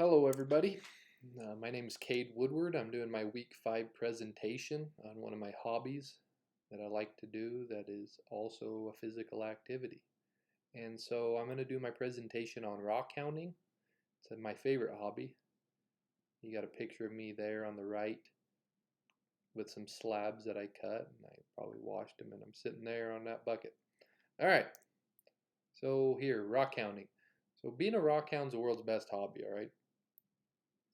Hello everybody, my name is Cade Woodward. I'm doing my week 5 presentation on one of my hobbies that I like to do that is also a physical activity. And so I'm going to do my presentation on rock hounding. It's my favorite hobby. You got a picture of me there on the right with some slabs that I cut, and I probably washed them, and I'm sitting there on that bucket. Alright, so here, rock hounding. So being a rock hound's the world's best hobby, alright?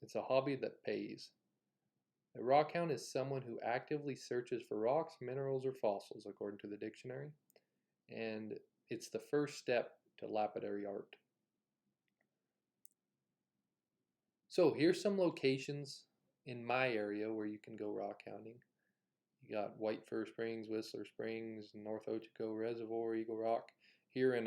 It's a hobby that pays. A rockhound is someone who actively searches for rocks, minerals, or fossils, according to the dictionary, and it's the first step to lapidary art. So here's some locations in my area where you can go rockhounding. You got White Fir Springs, Whistler Springs, North Ochoco Reservoir, Eagle Rock. Here in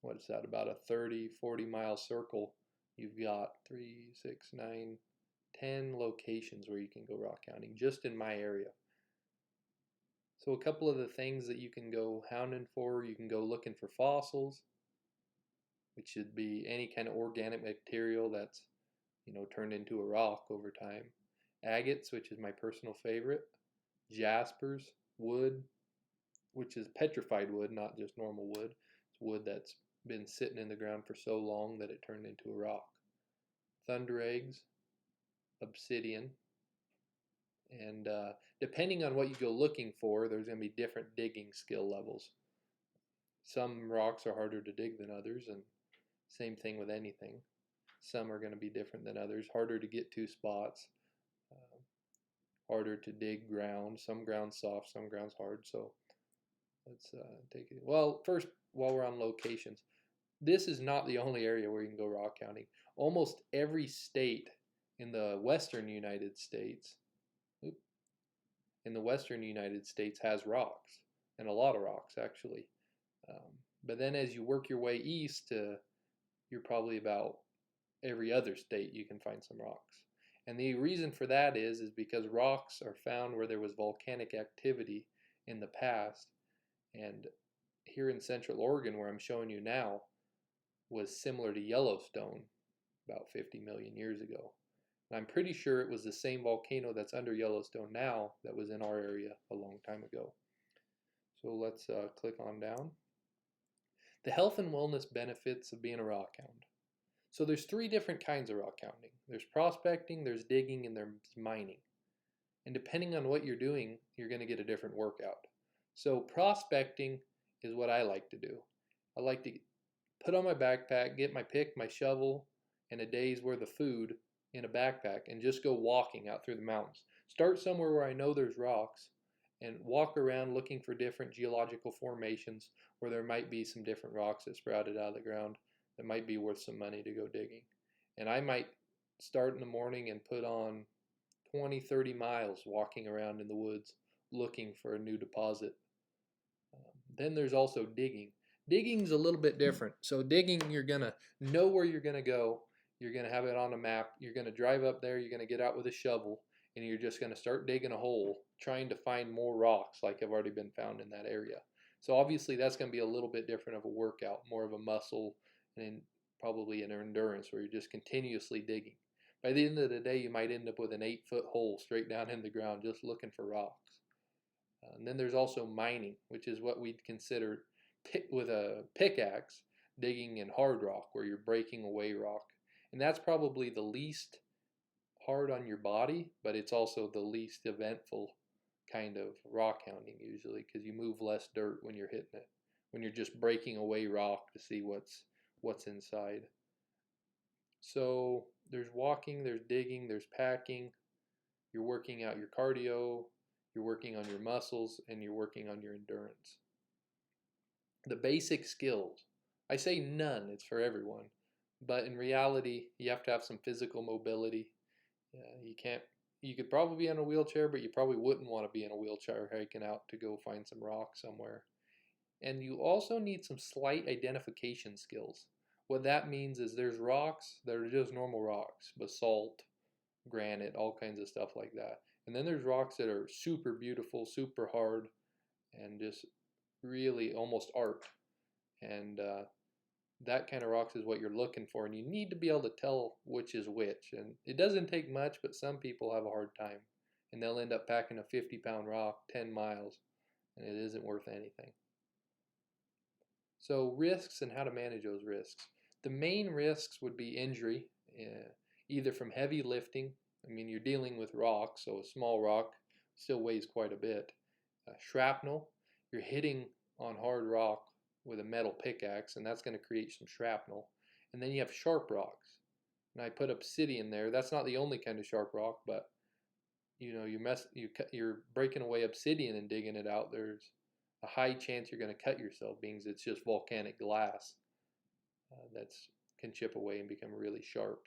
what's that, about a 30-40 mile circle, you've got 3, 6, 9, 10 locations where you can go rock hounding just in my area. So a couple of the things that you can go hounding for, you can go looking for fossils, which should be any kind of organic material that's, turned into a rock over time. Agates, which is my personal favorite. Jaspers, wood, which is petrified wood, not just normal wood. It's wood that's been sitting in the ground for so long that it turned into a rock. Thunder eggs, obsidian, and depending on what you go looking for, there's going to be different digging skill levels. Some rocks are harder to dig than others, and same thing with anything. Some are going to be different than others, harder to get to spots, harder to dig ground. Some ground's soft, some ground's hard. So let's take it. Well, first, while we're on locations, this is not the only area where you can go rock hounding. Almost every state in the western United States has rocks, and a lot of rocks actually. But then as you work your way east, you're probably about every other state you can find some rocks. And the reason for that is because rocks are found where there was volcanic activity in the past. And here in Central Oregon, where I'm showing you now, was similar to Yellowstone about 50 million years ago. And I'm pretty sure it was the same volcano that's under Yellowstone now that was in our area a long time ago. So let's click on down. The health and wellness benefits of being a rockhound. So there's 3 different kinds of rockhounding. There's prospecting, there's digging, and there's mining. And depending on what you're doing, you're going to get a different workout. So prospecting is what I like to do. I like to put on my backpack, get my pick, my shovel, and a day's worth of food in a backpack and just go walking out through the mountains. Start somewhere where I know there's rocks and walk around looking for different geological formations where there might be some different rocks that sprouted out of the ground that might be worth some money to go digging. And I might start in the morning and put on 20, 30 miles walking around in the woods looking for a new deposit. Then there's also digging. Digging's a little bit different. So digging, you're going to know where you're going to go. You're going to have it on a map. You're going to drive up there. You're going to get out with a shovel, and you're just going to start digging a hole, trying to find more rocks like have already been found in that area. So obviously that's going to be a little bit different of a workout, more of a muscle and probably an endurance where you're just continuously digging. By the end of the day, you might end up with an 8-foot hole straight down in the ground just looking for rocks. And then there's also mining, which is what we'd consider with a pickaxe digging in hard rock, where you're breaking away rock. And that's probably the least hard on your body, but it's also the least eventful kind of rock hounding usually, because you move less dirt when you're hitting it, when you're just breaking away rock to see what's inside. So there's walking, there's digging, there's packing. You're working out your cardio, you're working on your muscles, and you're working on your endurance. The basic skills. I say none, it's for everyone. But in reality, you have to have some physical mobility. You could probably be in a wheelchair, but you probably wouldn't want to be in a wheelchair hiking out to go find some rock somewhere. And you also need some slight identification skills. What that means is there's rocks that are just normal rocks, basalt, granite, all kinds of stuff like that. And then there's rocks that are super beautiful, super hard, and just really almost art. And that kind of rocks is what you're looking for, and you need to be able to tell which is which. And it doesn't take much, but some people have a hard time, and they'll end up packing a 50-pound rock 10 miles, and it isn't worth anything. So risks and how to manage those risks. The main risks would be injury, either from heavy lifting. I mean, you're dealing with rock, so a small rock still weighs quite a bit. Shrapnel, you're hitting on hard rock with a metal pickaxe, and that's going to create some shrapnel. And then you have sharp rocks. And I put obsidian there. That's not the only kind of sharp rock, but you're breaking away obsidian and digging it out. There's a high chance you're going to cut yourself, being it's just volcanic glass that's can chip away and become really sharp.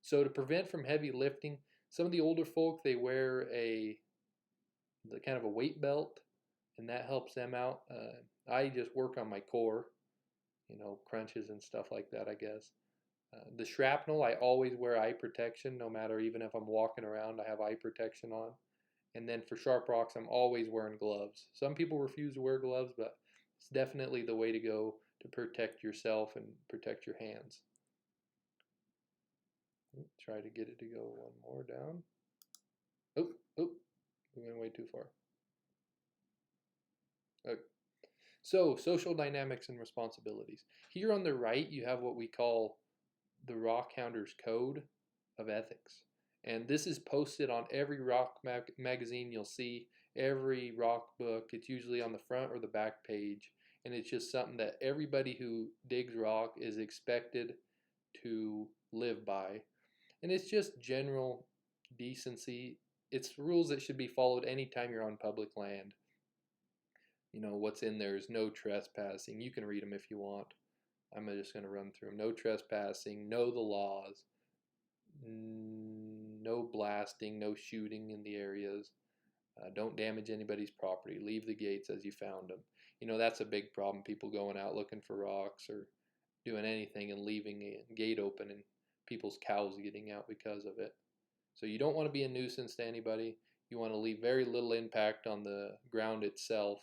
So to prevent from heavy lifting, some of the older folk, they wear the kind of a weight belt, and that helps them out. I just work on my core, crunches and stuff like that, I guess. The shrapnel, I always wear eye protection, no matter, even if I'm walking around, I have eye protection on. And then for sharp rocks, I'm always wearing gloves. Some people refuse to wear gloves, but it's definitely the way to go to protect yourself and protect your hands. Try to get it to go one more down. Oh, we went way too far. Okay. So, social dynamics and responsibilities. Here on the right, you have what we call the Rockhounder's Code of Ethics. And this is posted on every rock magazine you'll see, every rock book. It's usually on the front or the back page. And it's just something that everybody who digs rock is expected to live by. And it's just general decency. It's rules that should be followed anytime you're on public land. What's in there is no trespassing. You can read them if you want. I'm just going to run through them. No trespassing, know the laws, no blasting, no shooting in the areas. Don't damage anybody's property. Leave the gates as you found them. That's a big problem. People going out looking for rocks or doing anything and leaving a gate open and people's cows getting out because of it. So you don't want to be a nuisance to anybody. You want to leave very little impact on the ground itself,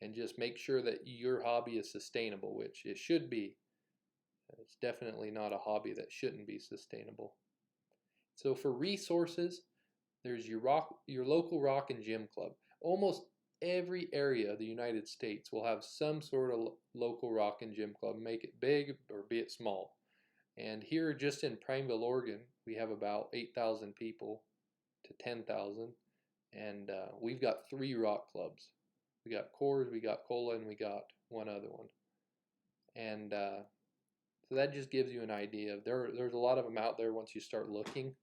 and just make sure that your hobby is sustainable, which it should be. It's definitely not a hobby that shouldn't be sustainable. So for resources, there's your local rock and gym club. Almost every area of the United States will have some sort of local rock and gym club, make it big or be it small. And here just in Prineville, Oregon, we have about 8,000 people to 10,000, and we've got 3 rock clubs. We got Coors, we got Cola, and we got one other one. And so that just gives you an idea. There's a lot of them out there once you start looking.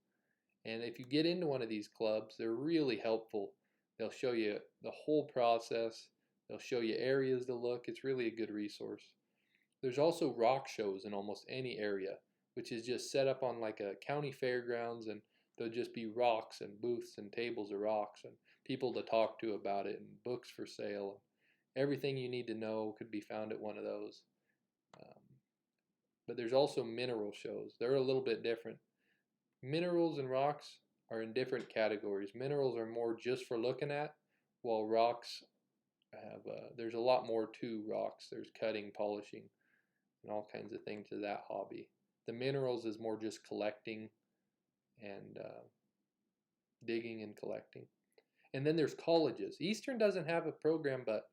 And if you get into one of these clubs, they're really helpful. They'll show you the whole process. They'll show you areas to look. It's really a good resource. There's also rock shows in almost any area, which is just set up on like a county fairgrounds, and there'll just be rocks and booths and tables of rocks and people to talk to about it and books for sale. Everything you need to know could be found at one of those. But there's also mineral shows. They're a little bit different. Minerals and rocks are in different categories. Minerals are more just for looking at, while rocks have, there's a lot more to rocks. There's cutting, polishing, and all kinds of things to that hobby. The minerals is more just collecting and digging and collecting. And then there's colleges. Eastern doesn't have a program, but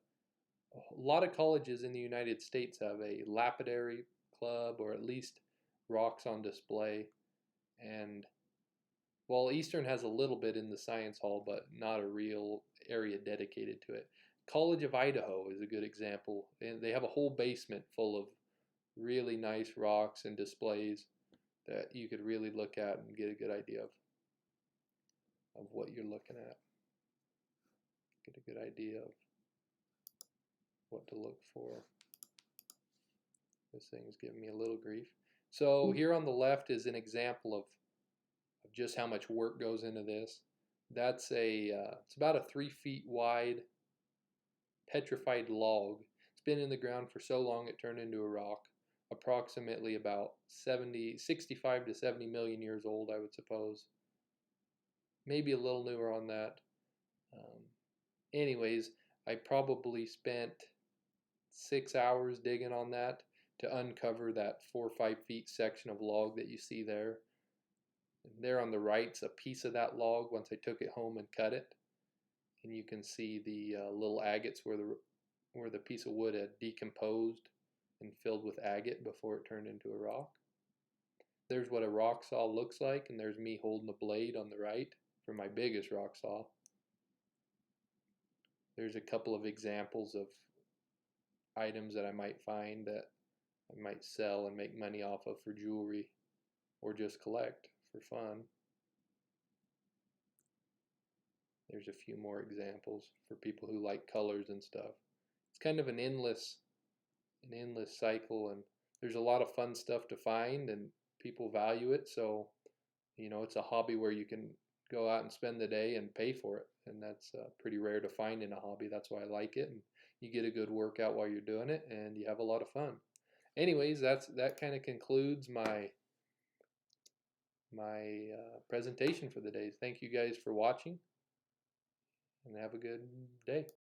a lot of colleges in the United States have a lapidary club, or at least rocks on display. And while Eastern has a little bit in the science hall, but not a real area dedicated to it. College of Idaho is a good example. And they have a whole basement full of really nice rocks and displays that you could really look at and get a good idea of what you're looking at. Get a good idea of what to look for. This thing's giving me a little grief. So here on the left is an example of just how much work goes into this. That's it's about a 3 feet wide petrified log. It's been in the ground for so long it turned into a rock. Approximately about 65 to 70 million years old, I would suppose. Maybe a little newer on that. Anyways, I probably spent 6 hours digging on that to uncover that 4 or 5 feet section of log that you see there. And there on the right's a piece of that log once I took it home and cut it. And you can see the little agates where the piece of wood had decomposed and filled with agate before it turned into a rock. There's what a rock saw looks like, and there's me holding the blade on the right for my biggest rock saw. There's a couple of examples of items that I might find that I might sell and make money off of for jewelry or just collect for fun. There's a few more examples for people who like colors and stuff. It's kind of an endless cycle, and there's a lot of fun stuff to find, and people value it. So, it's a hobby where you can go out and spend the day and pay for it, and that's pretty rare to find in a hobby. That's why I like it, and you get a good workout while you're doing it, and you have a lot of fun. Anyways, that kind of concludes my presentation for the day. Thank you guys for watching, and have a good day.